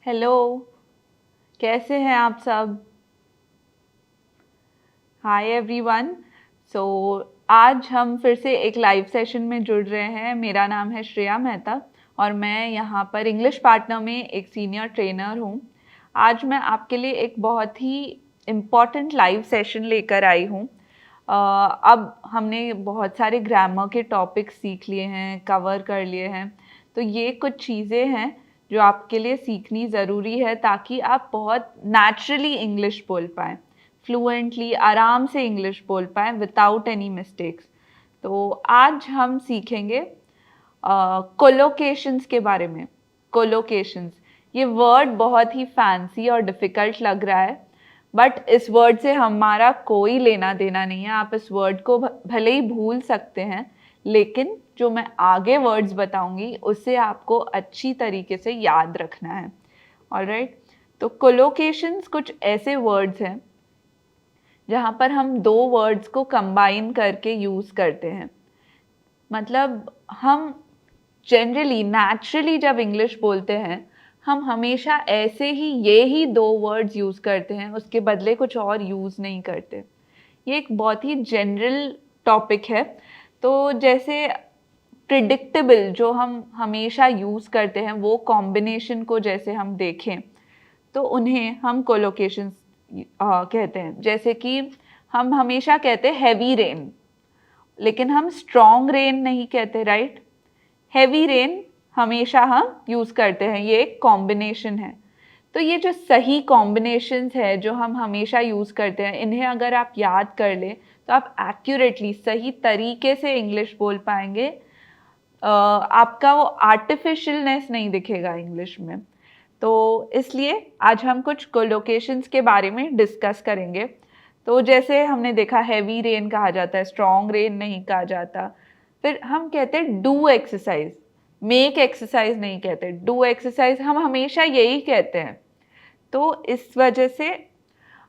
Hello. कैसे हैं आप सब? Hi everyone. सो आज हम फिर से एक लाइव सेशन में जुड़ रहे हैं। मेरा नाम है श्रेया मेहता और मैं यहाँ पर इंग्लिश पार्टनर में एक सीनियर ट्रेनर हूँ। आज मैं आपके लिए एक बहुत ही इम्पॉर्टेंट लाइव सेशन लेकर आई हूँ। अब हमने बहुत सारे ग्रामर के टॉपिक्स सीख लिए हैं, कवर कर लिए हैं, तो ये कुछ चीज़ें हैं जो आपके लिए सीखनी ज़रूरी है ताकि आप बहुत नेचुरली इंग्लिश बोल पाएँ, फ्लुएंटली आराम से इंग्लिश बोल पाएँ विदाउट एनी मिस्टेक्स। तो आज हम सीखेंगे कोलोकेशंस के बारे में। कोलोकेशंस, ये वर्ड बहुत ही फैंसी और डिफ़िकल्ट लग रहा है, बट इस वर्ड से हमारा कोई लेना देना नहीं है। आप इस वर्ड को भले ही भूल सकते हैं, लेकिन जो मैं आगे वर्ड्स बताऊंगी उससे आपको अच्छी तरीके से याद रखना है। ऑलराइट, तो कोलोकेशंस कुछ ऐसे वर्ड्स हैं जहाँ पर हम दो वर्ड्स को कंबाइन करके यूज़ करते हैं। मतलब हम जनरली नेचुरली जब इंग्लिश बोलते हैं, हम हमेशा ऐसे ही ये ही दो वर्ड्स यूज़ करते हैं, उसके बदले कुछ और यूज़ नहीं करते। ये एक बहुत ही जनरल टॉपिक है। तो जैसे प्रिडिक्टेबल जो हम हमेशा यूज़ करते हैं, वो कॉम्बिनेशन को जैसे हम देखें तो उन्हें हम कोलोकेशंस कहते हैं। जैसे कि हम हमेशा कहते हैं हैवी रेन, लेकिन हम स्ट्रॉन्ग रेन नहीं कहते, राइट? हैवी रेन हमेशा हम यूज़ करते हैं, ये एक कॉम्बिनेशन है। तो ये जो सही कॉम्बिनेशंस है जो हम हमेशा यूज़ करते हैं, इन्हें अगर आप याद कर लें तो आप एक्यूरेटली सही तरीके से इंग्लिश बोल पाएंगे। आपका वो आर्टिफिशियलनेस नहीं दिखेगा इंग्लिश में। तो इसलिए आज हम कुछ कोलोकेशंस के बारे में डिस्कस करेंगे। तो जैसे हमने देखा, हैवी रेन कहा जाता है, स्ट्रॉन्ग रेन नहीं कहा जाता। फिर हम कहते हैं डू एक्सरसाइज, मेक एक्सरसाइज नहीं कहते, डू एक्सरसाइज हम हमेशा यही कहते हैं। तो इस वजह से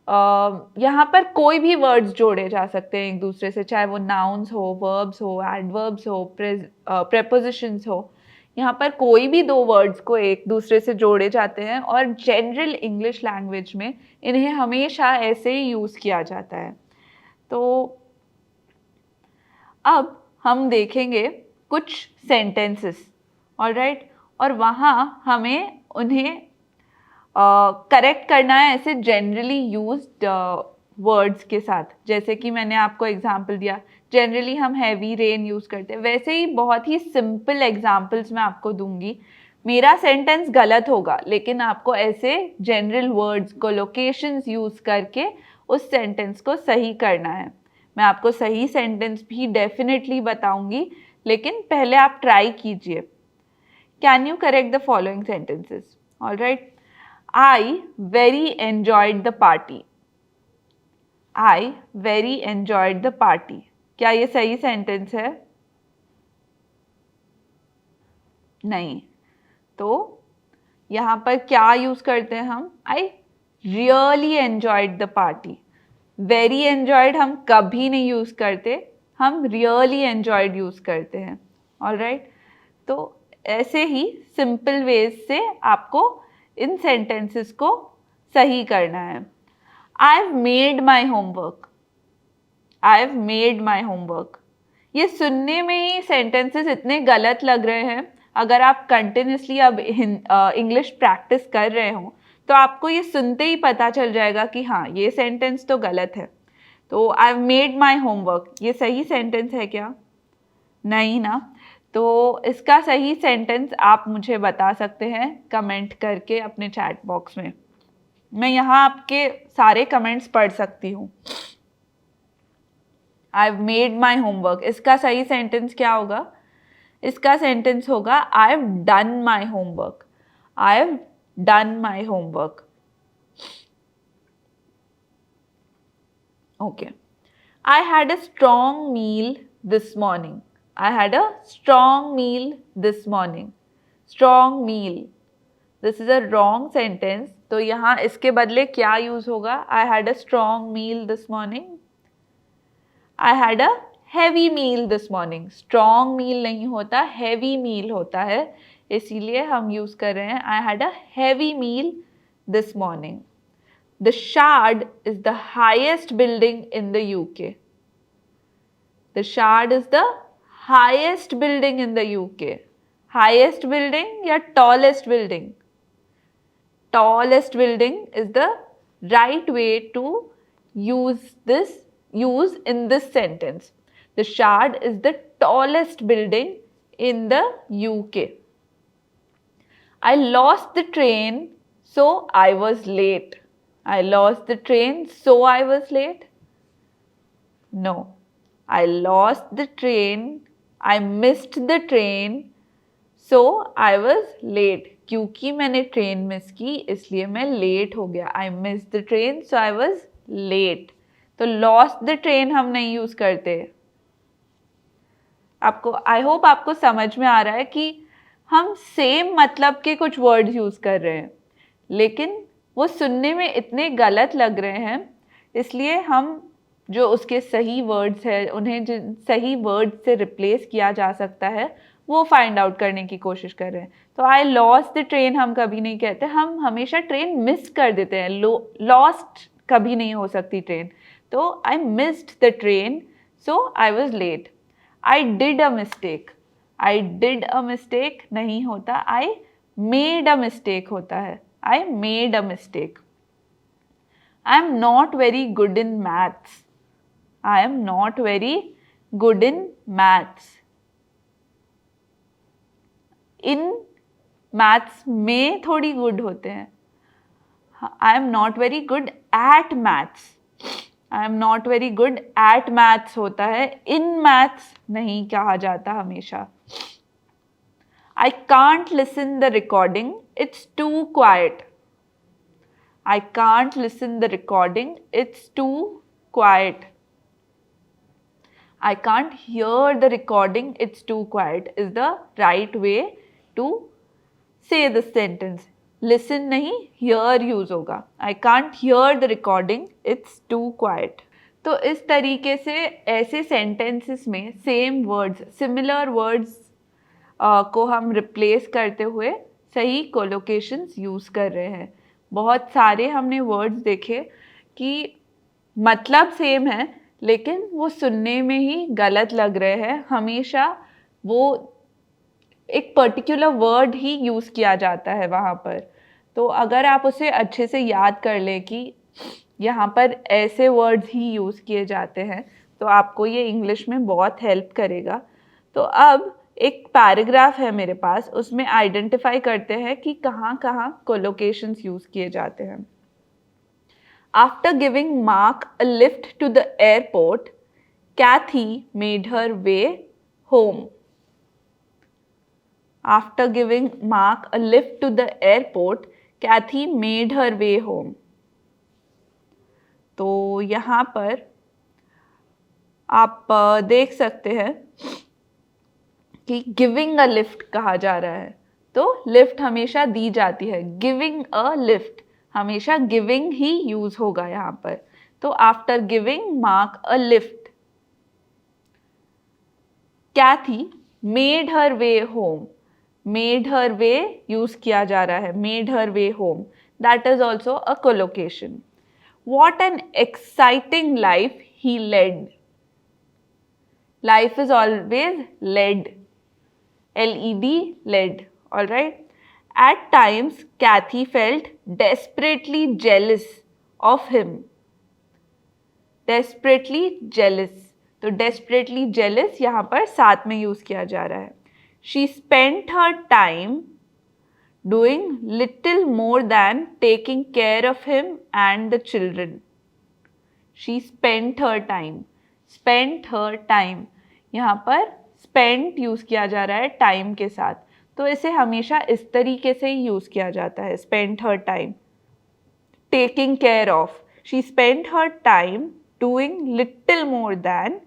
यहाँ पर कोई भी वर्ड्स जोड़े जा सकते हैं एक दूसरे से, चाहे वो नाउन्स हो, वर्ब्स हो, एडवर्ब्स हो, प्रेपोजिशंस हो। यहाँ पर कोई भी दो वर्ड्स को एक दूसरे से जोड़े जाते हैं और जनरल इंग्लिश लैंग्वेज में इन्हें हमेशा ऐसे ही यूज़ किया जाता है। तो अब हम देखेंगे कुछ सेंटेंसेस, ऑलराइट, और वहाँ हमें उन्हें करेक्ट करना है ऐसे जनरली यूज्ड वर्ड्स के साथ। जैसे कि मैंने आपको एग्जांपल दिया, जनरली हम हैवी रेन यूज़ करते हैं, वैसे ही बहुत ही सिंपल एग्जांपल्स मैं आपको दूंगी। मेरा सेंटेंस गलत होगा, लेकिन आपको ऐसे जनरल वर्ड्स कोलोकेशंस यूज़ करके उस सेंटेंस को सही करना है। मैं आपको सही सेंटेंस भी डेफिनेटली बताऊंगी, लेकिन पहले आप ट्राई कीजिए। Can you correct the following sentences? Alright, I very enjoyed the party. I very enjoyed the party. क्या ये सही सेंटेंस है? नहीं। तो यहाँ पर क्या यूज़ करते हैं हम? I really enjoyed the party. Very enjoyed हम कभी नहीं यूज़ करते, हम really enjoyed यूज़ करते हैं। ऑलराइट, तो ऐसे ही सिंपल वेज से आपको इन सेंटेंसेस को सही करना है। I've made my homework. I've made my homework. ये सुनने में ही सेंटेंसेस इतने गलत लग रहे हैं। अगर आप कंटिन्यूसली अब इंग्लिश प्रैक्टिस कर रहे हो तो आपको ये सुनते ही पता चल जाएगा कि हाँ, ये सेंटेंस तो गलत है। तो I've made my homework, ये सही सेंटेंस है क्या? नहीं ना। तो इसका सही सेंटेंस आप मुझे बता सकते हैं कमेंट करके अपने चैट बॉक्स में। मैं यहाँ आपके सारे कमेंट्स पढ़ सकती हूँ। I've made my homework, इसका सही सेंटेंस क्या होगा? इसका सेंटेंस होगा I've done my homework. I've done my homework. Okay. I had a strong meal this morning. I had a strong meal this morning. Strong meal. This is a wrong sentence. तो यहाँ इसके बदले क्या use होगा? I had a strong meal this morning. I had a heavy meal this morning. Strong meal नहीं होता, heavy meal होता है। इसीलिए हम यूज कर रहे हैं I had a heavy meal this morning. The Shard is the highest building in the UK. The Shard is the highest building in the UK. Highest building या tallest building? Tallest building is the right way to use in this sentence. The Shard is the tallest building in the UK. I lost the train, so I was late. I lost the train, so I was late. No. I lost the train. I missed the train, so I was late. क्योंकि मैंने train miss की इसलिए मैं late हो गया. I miss the train so I was late. तो lost the train हम नहीं यूज करते. आपको आई होप आपको समझ में आ रहा है कि हम सेम मतलब के कुछ वर्ड्स यूज कर रहे हैं लेकिन वो सुनने में इतने गलत लग रहे हैं, इसलिए हम जो उसके सही वर्ड्स है उन्हें जिन सही वर्ड से रिप्लेस किया जा सकता है वो फाइंड आउट करने की कोशिश कर रहे हैं. तो आई लॉस्ट द ट्रेन हम कभी नहीं कहते, हम हमेशा ट्रेन मिस कर देते हैं. लॉस्ट कभी नहीं हो सकती ट्रेन. तो I missed the train so I was late. I did a mistake. I did a mistake नहीं होता, आई मेड अ मिस्टेक होता है. I made a mistake. I am not very good in maths. I am not very good in maths. In maths में थोड़ी good होते हैं. I am not very good at maths. I am not very good at maths होता है, in maths नहीं कहा जाता हमेशा. I can't listen the recording, it's too quiet. I can't listen the recording, it's too quiet. I can't hear the recording, it's too quiet is the right way to say the sentence. Listen नहीं, hear use होगा. I can't hear the recording, it's too quiet. तो इस तरीके से ऐसे sentences में same words, similar words को हम replace करते हुए सही collocations use कर रहे हैं. बहुत सारे हमने words देखे कि मतलब same है लेकिन वो सुनने में ही गलत लग रहे हैं. हमेशा वो एक पर्टिकुलर वर्ड ही यूज़ किया जाता है वहाँ पर. तो अगर आप उसे अच्छे से याद कर लें कि यहाँ पर ऐसे वर्ड्स ही यूज़ किए जाते हैं तो आपको ये इंग्लिश में बहुत हेल्प करेगा. तो अब एक पैराग्राफ है मेरे पास, उसमें आइडेंटिफाई करते हैं कि कहाँ कहाँ कोलोकेशंस यूज़ किए जाते हैं. After giving Mark a lift to the airport, Kathy made her way home. After giving Mark a lift to the airport, Kathy made her way home. तो यहाँ पर आप देख सकते हैं कि गिविंग अ लिफ्ट कहा जा रहा है. तो लिफ्ट हमेशा दी जाती है. गिविंग अ लिफ्ट हमेशा गिविंग ही यूज होगा यहाँ पर. तो after giving Mark a lift, Kathy made her way home. Made her way use किया जा रहा है. Made her way home, that is also a collocation. What an exciting life he led. Life is always led. LED, led. All right. At times, Kathy felt desperately jealous of him. Desperately jealous. तो desperately jealous यहाँ पर साथ में use किया जा रहा है. She spent her time doing little more than taking care of him and the children. She spent her time. Spent her time. यहाँ पर spent यूज किया जा रहा है टाइम के साथ. तो इसे हमेशा इस तरीके से ही यूज किया जाता है. spent her time taking care of. She spent her time doing little more than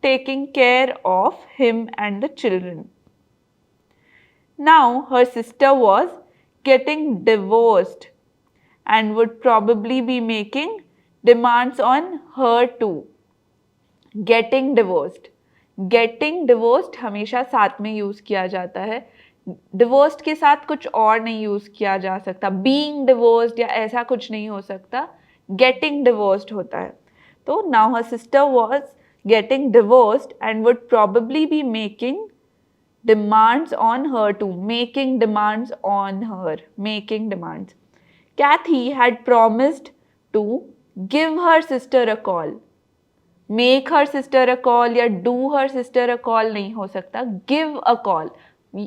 taking care of him and the children. Now her sister was getting divorced and would probably be making demands on her too. Getting divorced. Getting divorced हमेशा साथ में use किया जाता है. Divorced के साथ कुछ और नहीं यूज किया जा सकता, बीइंग डिवोर्स्ड या ऐसा कुछ नहीं हो सकता, गेटिंग डिवोर्स्ड होता है। तो now her sister was getting divorced and would probably be making demands on her too, making demands on her, making demands. Kathy had promised to give her sister a call. Make her sister a call या do her sister a call नहीं हो सकता, give a call.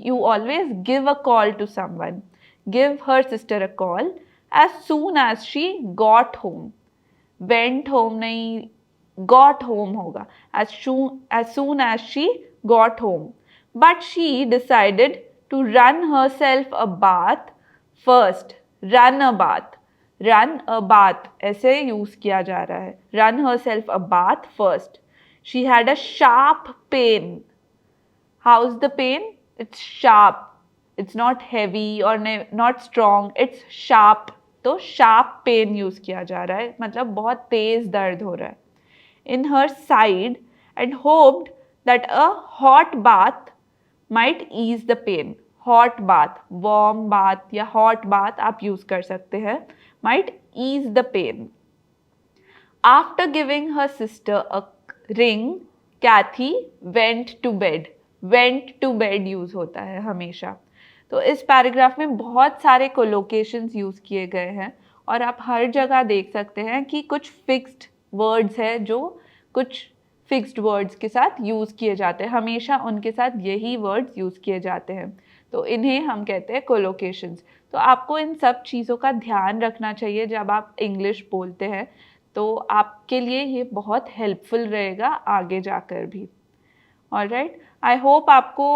You always give a call to someone. Give her sister a call as soon as she got home. Went home नहीं, got home होगा. As soon as she got home. But she decided to run herself a bath first. Run a bath. Run a bath ऐसे use किया जा रहा है. Run herself a bath first. She had a sharp pain. How's the pain? It's sharp. It's not heavy or not strong. It's sharp. तो sharp pain use किया जा रहा है, मतलब बहुत तेज दर्द हो रहा है. In her side and hoped that a hot bath might ease the pain. Hot bath, warm bath या hot bath आप यूज कर सकते हैं. Might ease the pain. After giving her sister a ring, Kathy went to bed. Went to bed use होता है हमेशा. तो इस पैराग्राफ में बहुत सारे कोलोकेशंस यूज किए गए हैं और आप हर जगह देख सकते हैं कि कुछ फिक्स्ड वर्ड्स है जो कुछ फिक्स्ड वर्ड्स के साथ यूज़ किए जाते हैं, हमेशा उनके साथ यही वर्ड्स यूज़ किए जाते हैं, तो इन्हें हम कहते हैं कोलोकेशंस. तो आपको इन सब चीज़ों का ध्यान रखना चाहिए जब आप इंग्लिश बोलते हैं, तो आपके लिए ये बहुत हेल्पफुल रहेगा आगे जाकर भी. ऑलराइट, आई होप आपको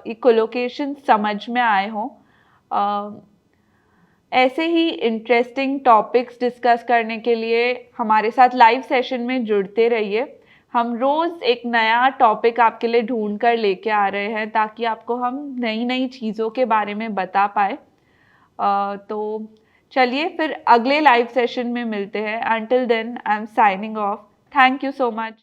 ये कोलोकेशन समझ में आए हों. ऐसे ही इंटरेस्टिंग टॉपिक्स डिस्कस करने के लिए हमारे साथ लाइव सेशन में जुड़ते रहिए. हम रोज़ एक नया टॉपिक आपके लिए ढूंढ कर लेके आ रहे हैं ताकि आपको हम नई नई चीज़ों के बारे में बता पाए. तो चलिए फिर अगले लाइव सेशन में मिलते हैं. Until then I am signing off. Thank you so much.